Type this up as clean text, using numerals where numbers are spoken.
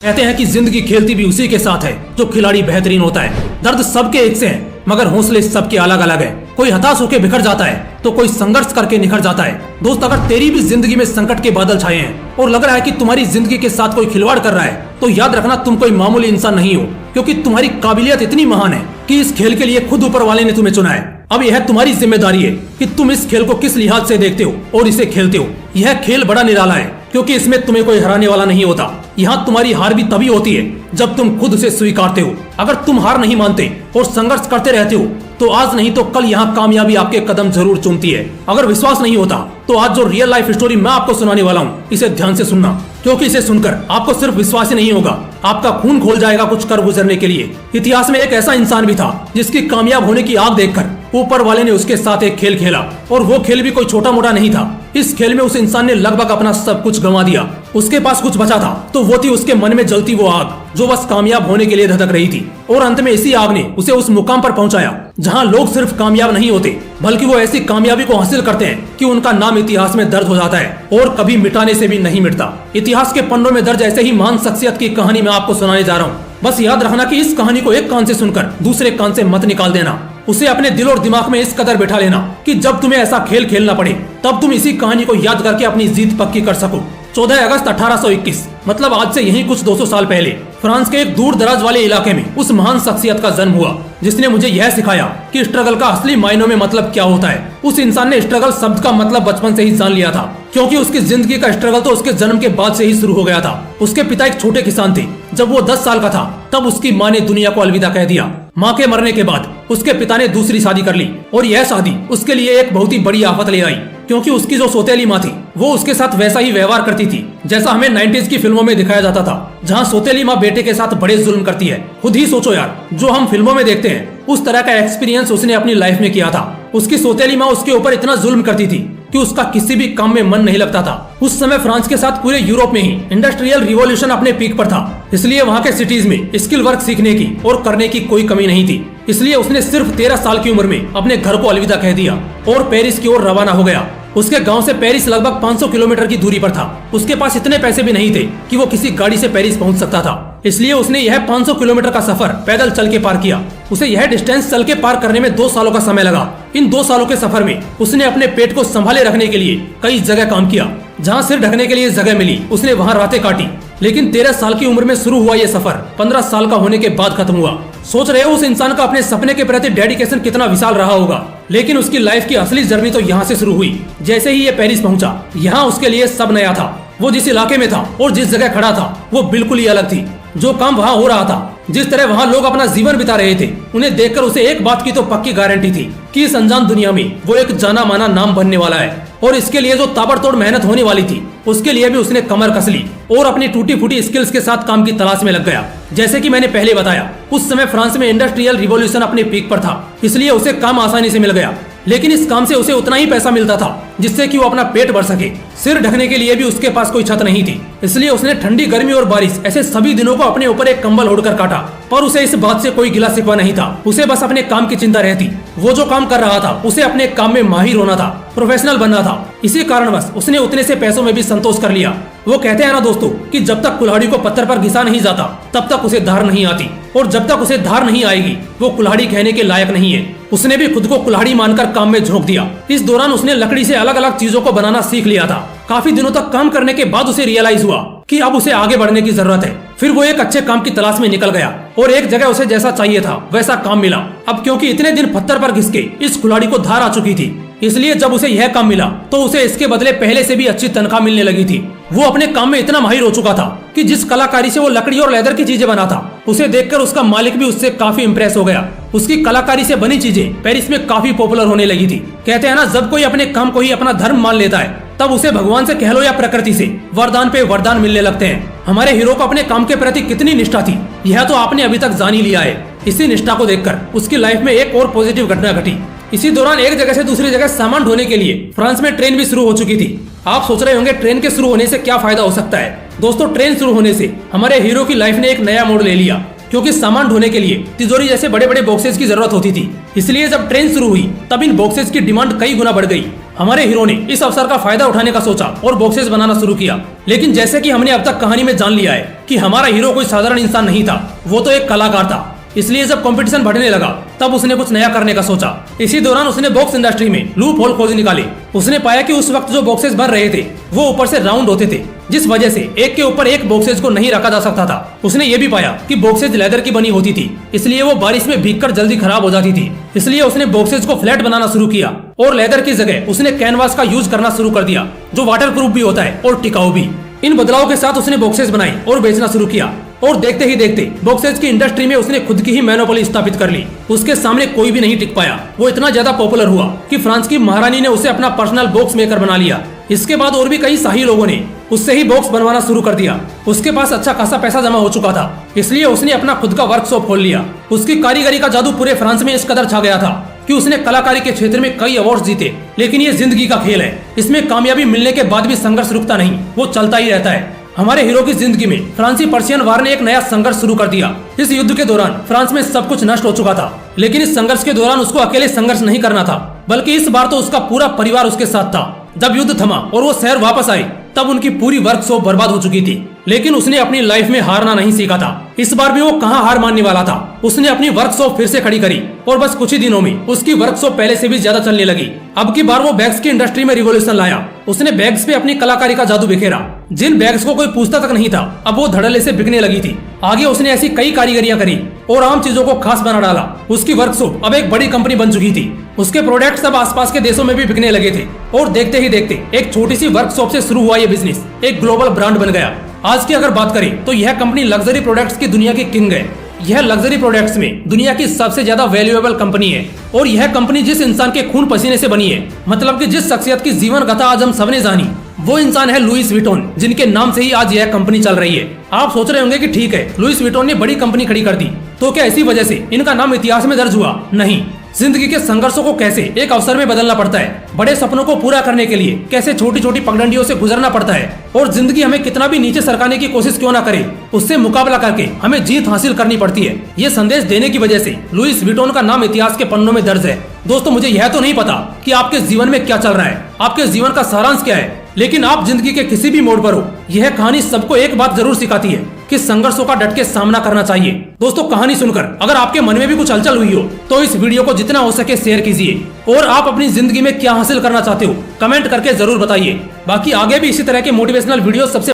कहते हैं कि जिंदगी खेलती भी उसी के साथ है जो खिलाड़ी बेहतरीन होता है। दर्द सबके एक से है मगर हौसले सबके अलग अलग है। कोई हताश होकर बिखर जाता है तो कोई संघर्ष करके निखर जाता है। दोस्त, अगर तेरी भी जिंदगी में संकट के बादल छाए हैं और लग रहा है कि तुम्हारी जिंदगी के साथ कोई खिलवाड़ कर रहा है, तो याद रखना तुम कोई मामूली इंसान नहीं हो, क्योंकि तुम्हारी काबिलियत इतनी महान है कि इस खेल के लिए खुद ऊपर वाले ने तुम्हें चुना है। अब यह तुम्हारी जिम्मेदारी है कि तुम इस खेल को किस लिहाज से देखते हो और इसे खेलते हो। यह खेल बड़ा निराला है क्योंकि इसमें तुम्हें कोई हराने वाला नहीं होता। यहाँ तुम्हारी हार भी तभी होती है जब तुम खुद उसे स्वीकारते हो। अगर तुम हार नहीं मानते और संघर्ष करते रहते हो तो आज नहीं तो कल यहाँ कामयाबी आपके कदम जरूर चूमती है। अगर विश्वास नहीं होता तो आज जो रियल लाइफ स्टोरी मैं आपको सुनाने वाला हूँ, इसे ध्यान से सुनना, क्योंकि इसे सुनकर आपको सिर्फ विश्वास ही नहीं होगा, आपका खून खोल जाएगा कुछ कर गुजरने के लिए। इतिहास में एक ऐसा इंसान भी था जिसकी कामयाब होने की आग देखकर ऊपर वाले ने उसके साथ एक खेल खेला, और वो खेल भी कोई छोटा मोटा नहीं था। इस खेल में उस इंसान ने लगभग अपना सब कुछ गंवा दिया। उसके पास कुछ बचा था तो वो थी उसके मन में जलती वो आग जो बस कामयाब होने के लिए धधक रही थी। और अंत में इसी आग ने उसे उस मुकाम पर पहुंचाया जहां लोग सिर्फ कामयाब नहीं होते, बल्कि वो ऐसी कामयाबी को हासिल करते हैं कि उनका नाम इतिहास में दर्ज हो जाता है और कभी मिटाने से भी नहीं मिटता। इतिहास के पन्नों में दर्ज ऐसे ही महान शख्सियत की कहानी मैं आपको सुनाने जा रहा हूँ। बस याद रखना कि इस कहानी को एक कान से सुनकर दूसरे कान से मत निकाल देना। उसे अपने दिल और दिमाग में इस कदर बैठा लेना कि जब तुम्हें ऐसा खेल खेलना पड़े तब तुम इसी कहानी को याद करके अपनी जीत पक्की कर सको। 14 अगस्त 1821, मतलब आज से यही कुछ 200 साल पहले, फ्रांस के एक दूर दराज वाले इलाके में उस महान शख्सियत का जन्म हुआ जिसने मुझे यह सिखाया कि स्ट्रगल का असली मायनों में मतलब क्या होता है। उस इंसान ने स्ट्रगल शब्द का मतलब बचपन से ही जान लिया था, क्योंकि उसकी जिंदगी का स्ट्रगल तो उसके जन्म के बाद से ही शुरू हो गया था। उसके पिता एक छोटे किसान थे। जब वो 10 साल का था तब उसकी माँ ने दुनिया को अलविदा कह दिया। माँ के मरने के बाद उसके पिता ने दूसरी शादी कर ली, और यह शादी उसके लिए एक बहुत ही बड़ी आफत ले आई, क्योंकि उसकी जो सौतेली माँ थी वो उसके साथ वैसा ही व्यवहार करती थी जैसा हमें 90s की फिल्मों में दिखाया जाता था, जहाँ सौतेली माँ बेटे के साथ बड़े जुल्म करती है। खुद ही सोचो यार, जो हम फिल्मों में देखते हैं उस तरह का एक्सपीरियंस उसने अपनी लाइफ में किया था। उसकी सौतेली माँ उसके ऊपर इतना जुल्म करती थी कि उसका किसी भी काम में मन नहीं लगता था। उस समय फ्रांस के साथ पूरे यूरोप में ही इंडस्ट्रियल रिवॉल्यूशन अपने पीक पर था, इसलिए वहाँ के सिटीज में स्किल वर्क सीखने की और करने की कोई कमी नहीं थी। इसलिए उसने सिर्फ 13 साल की उम्र में अपने घर को अलविदा कह दिया और पेरिस की ओर रवाना हो गया। उसके गांव से पेरिस लगभग 500 किलोमीटर की दूरी पर था। उसके पास इतने पैसे भी नहीं थे कि वो किसी गाड़ी से पेरिस पहुंच सकता था, इसलिए उसने यह 500 किलोमीटर का सफर पैदल चल के पार किया। उसे यह डिस्टेंस चल के पार करने में 2 सालों का समय लगा। इन 2 सालों के सफर में उसने अपने पेट को संभाले रखने के लिए कई जगह काम किया। जहाँ सिर ढकने के लिए जगह मिली उसने वहाँ रातें काटी। लेकिन 13 साल की उम्र में शुरू हुआ ये सफर 15 साल का होने के बाद खत्म हुआ। सोच रहे हो उस इंसान का अपने सपने के प्रति डेडिकेशन कितना विशाल रहा होगा। लेकिन उसकी लाइफ की असली जर्नी तो यहाँ से शुरू हुई। जैसे ही ये पेरिस पहुंचा, यहाँ उसके लिए सब नया था। वो जिस इलाके में था और जिस जगह खड़ा था वो बिल्कुल ही अलग थी। जो काम वहाँ हो रहा था, जिस तरह वहाँ लोग अपना जीवन बिता रहे थे, उन्हें देखकर उसे एक बात की तो पक्की गारंटी थी कि इस अनजान दुनिया में वो एक जाना माना नाम बनने वाला है। और इसके लिए जो ताबड़तोड़ मेहनत होने वाली थी उसके लिए भी उसने कमर कस ली और अपनी टूटी फूटी स्किल्स के साथ काम की तलाश में लग गया। जैसे कि मैंने पहले बताया, उस समय फ्रांस में इंडस्ट्रियल रिवॉल्यूशन अपने पीक पर था, इसलिए उसे काम आसानी से मिल गया। लेकिन इस काम से उसे उतना ही पैसा मिलता था जिससे कि वो अपना पेट भर सके। सिर ढकने के लिए भी उसके पास कोई छत नहीं थी, इसलिए उसने ठंडी, गर्मी और बारिश ऐसे सभी दिनों को अपने ऊपर एक कंबल ओढ़कर काटा। पर उसे इस बात से कोई गिला शिकवा नहीं था। उसे बस अपने काम की चिंता रहती। वो जो काम कर रहा था उसे अपने काम में माहिर होना था, प्रोफेशनल बनना था। इसी कारणवश उसने उतने से पैसों में भी संतोष कर लिया। वो कहते हैं ना दोस्तों कि जब तक कुल्हाड़ी को पत्थर पर घिसा नहीं जाता तब तक उसे धार नहीं आती, और जब तक उसे धार नहीं आएगी वो कुल्हाड़ी कहने के लायक नहीं है। उसने भी खुद को कुल्हाड़ी मानकर काम में झोंक दिया। इस दौरान उसने लकड़ी से अलग अलग चीजों को बनाना सीख लिया था। काफी दिनों तक काम करने के बाद उसे रियलाइज हुआ कि अब उसे आगे बढ़ने की जरूरत है। फिर वो एक अच्छे काम की तलाश में निकल गया और एक जगह उसे जैसा चाहिए था वैसा काम मिला। अब क्योंकि इतने दिन पत्थर पर घिस के इस कुल्हाड़ी को धार आ चुकी थी, इसलिए जब उसे यह काम मिला तो उसे इसके बदले पहले से भी अच्छी तनख्वाह मिलने लगी थी। वो अपने काम में इतना माहिर हो चुका था कि जिस कलाकारी से वो लकड़ी और लेदर की चीजें बनाता, उसे देखकर उसका मालिक भी उससे काफी इम्प्रेस हो गया। उसकी कलाकारी से बनी चीजें पेरिस में काफी पॉपुलर होने लगी थी। कहते हैं ना, जब कोई अपने काम को ही अपना धर्म मान लेता है तब उसे भगवान से कह लो या प्रकृति से वरदान पे वरदान मिलने लगते हैं। हमारे हीरो को अपने काम के प्रति कितनी निष्ठा थी यह तो आपने अभी तक जान ही लिया है। इसी निष्ठा को देखकर उसकी लाइफ में एक और पॉजिटिव घटना घटी। इसी दौरान एक जगह से दूसरी जगह सामान ढोने के लिए फ्रांस में ट्रेन भी शुरू हो चुकी थी। आप सोच रहे होंगे ट्रेन के शुरू होने से क्या फायदा हो सकता है। दोस्तों, ट्रेन शुरू होने से हमारे हीरो की लाइफ ने एक नया मोड़ ले लिया, क्योंकि सामान ढोने के लिए तिजोरी जैसे बड़े बड़े बॉक्सेस की जरूरत होती थी। इसलिए जब ट्रेन शुरू हुई तब इन बॉक्सेस की डिमांड कई गुना बढ़ गई। हमारे हीरो ने इस अवसर का फायदा उठाने का सोचा और बॉक्सेस बनाना शुरू किया। लेकिन जैसे कि हमने अब तक कहानी में जान लिया है कि हमारा हीरो कोई साधारण इंसान नहीं था, वो तो एक कलाकार था। इसलिए जब कंपटीशन बढ़ने लगा तब उसने कुछ नया करने का सोचा। इसी दौरान उसने बॉक्स इंडस्ट्री में लूप होल खोज निकाली। उसने पाया कि उस वक्त जो बॉक्सेस बन रहे थे वो ऊपर से राउंड होते थे, जिस वजह से एक के ऊपर एक बॉक्सेस को नहीं रखा जा सकता था। उसने ये भी पाया कि बॉक्सेस लेदर की बनी होती थी, इसलिए वो बारिश में भीगकर जल्दी खराब हो जाती थी। इसलिए उसने बॉक्सेस को फ्लैट बनाना शुरू किया और लेदर की जगह उसने कैनवास का यूज करना शुरू कर दिया, जो वाटर प्रूफ भी होता है और टिकाऊ भी। इन बदलावों के साथ उसने बॉक्सेस बनाई और बेचना शुरू किया और देखते ही देखते बॉक्सेस की इंडस्ट्री में उसने खुद की ही मोनोपोली स्थापित कर ली। उसके सामने कोई भी नहीं टिक पाया। वो इतना ज्यादा पॉपुलर हुआ कि फ्रांस की महारानी ने उसे अपना पर्सनल बॉक्स मेकर बना लिया। इसके बाद और भी कई शाही लोगों ने उससे ही बॉक्स बनवाना शुरू कर दिया। उसके पास अच्छा खासा पैसा जमा हो चुका था, इसलिए उसने अपना खुद का वर्कशॉप खोल लिया। उसकी कारीगरी का जादू पूरे फ्रांस में इस कदर छा गया था कि उसने कलाकारी के क्षेत्र में कई अवार्ड जीते। लेकिन ये जिंदगी का खेल है, इसमें कामयाबी मिलने के बाद भी संघर्ष रुकता नहीं, वो चलता ही रहता है। हमारे हीरो की जिंदगी में फ्रांसी पर्शियन वार ने एक नया संघर्ष शुरू कर दिया। इस युद्ध के दौरान फ्रांस में सब कुछ नष्ट हो चुका था, लेकिन इस संघर्ष के दौरान उसको अकेले संघर्ष नहीं करना था, बल्कि इस बार तो उसका पूरा परिवार उसके साथ था। जब युद्ध थमा और वो शहर वापस आई तब उनकी पूरी वर्कशॉप बर्बाद हो चुकी थी। लेकिन उसने अपनी लाइफ में हारना नहीं सीखा था। इस बार भी वो कहाँ हार मानने वाला था। उसने अपनी वर्कशॉप फिर से खड़ी करी और बस कुछ ही दिनों में उसकी वर्कशॉप पहले से भी ज्यादा चलने लगी। अब की बार वो बैग्स की इंडस्ट्री में रिवॉल्यूशन लाया। उसने बैग्स पे अपनी कलाकारी का जादू बिखेरा। जिन बैग्स को कोई पूछता तक नहीं था, अब वो धड़ल्ले से बिकने लगी थी। आगे उसने ऐसी कई कारीगरियां करी और आम चीजों को खास बना डाला। उसकी वर्कशॉप अब एक बड़ी कंपनी बन चुकी थी। उसके प्रोडक्ट्स अब आसपास के देशों में भी बिकने लगे थे और देखते ही देखते एक छोटी सी वर्कशॉप से शुरू हुआ ये बिजनेस एक ग्लोबल ब्रांड बन गया। आज की अगर बात करें तो यह कंपनी लग्जरी प्रोडक्ट्स की दुनिया की किंग है। यह लग्जरी प्रोडक्ट्स में दुनिया की सबसे ज्यादा वैल्यूएबल कंपनी है और यह कंपनी जिस इंसान के खून पसीने से बनी है, मतलब कि जिस शख्सियत की जीवन गाथा आज हम सबने जानी, वो इंसान है लुइस विटॉन, जिनके नाम से ही आज यह कंपनी चल रही है। आप सोच रहे होंगे कि ठीक है, लुइस विटॉन ने बड़ी कंपनी खड़ी कर दी, तो क्या इसी वजह से इनका नाम इतिहास में दर्ज हुआ? नहीं। जिंदगी के संघर्षों को कैसे एक अवसर में बदलना पड़ता है, बड़े सपनों को पूरा करने के लिए कैसे छोटी छोटी पगडंडियों से गुजरना पड़ता है, और जिंदगी हमें कितना भी नीचे सरकाने की कोशिश क्यों ना करे, उससे मुकाबला करके हमें जीत हासिल करनी पड़ती है। ये संदेश देने की वजह से लुइस विटॉन का नाम इतिहास के पन्नों में दर्ज है। दोस्तों, मुझे यह तो नहीं पता कि आपके जीवन में क्या चल रहा है, आपके जीवन का सारांश क्या है, लेकिन आप जिंदगी के किसी भी मोड़ पर हो, यह कहानी सबको एक बात जरूर सिखाती है कि संघर्षों का डट के सामना करना चाहिए। दोस्तों, कहानी सुनकर अगर आपके मन में भी कुछ हलचल हुई हो तो इस वीडियो को जितना हो सके शेयर कीजिए, और आप अपनी जिंदगी में क्या हासिल करना चाहते हो कमेंट करके जरूर बताइए। बाकी आगे भी इसी तरह के मोटिवेशनल वीडियो सबसे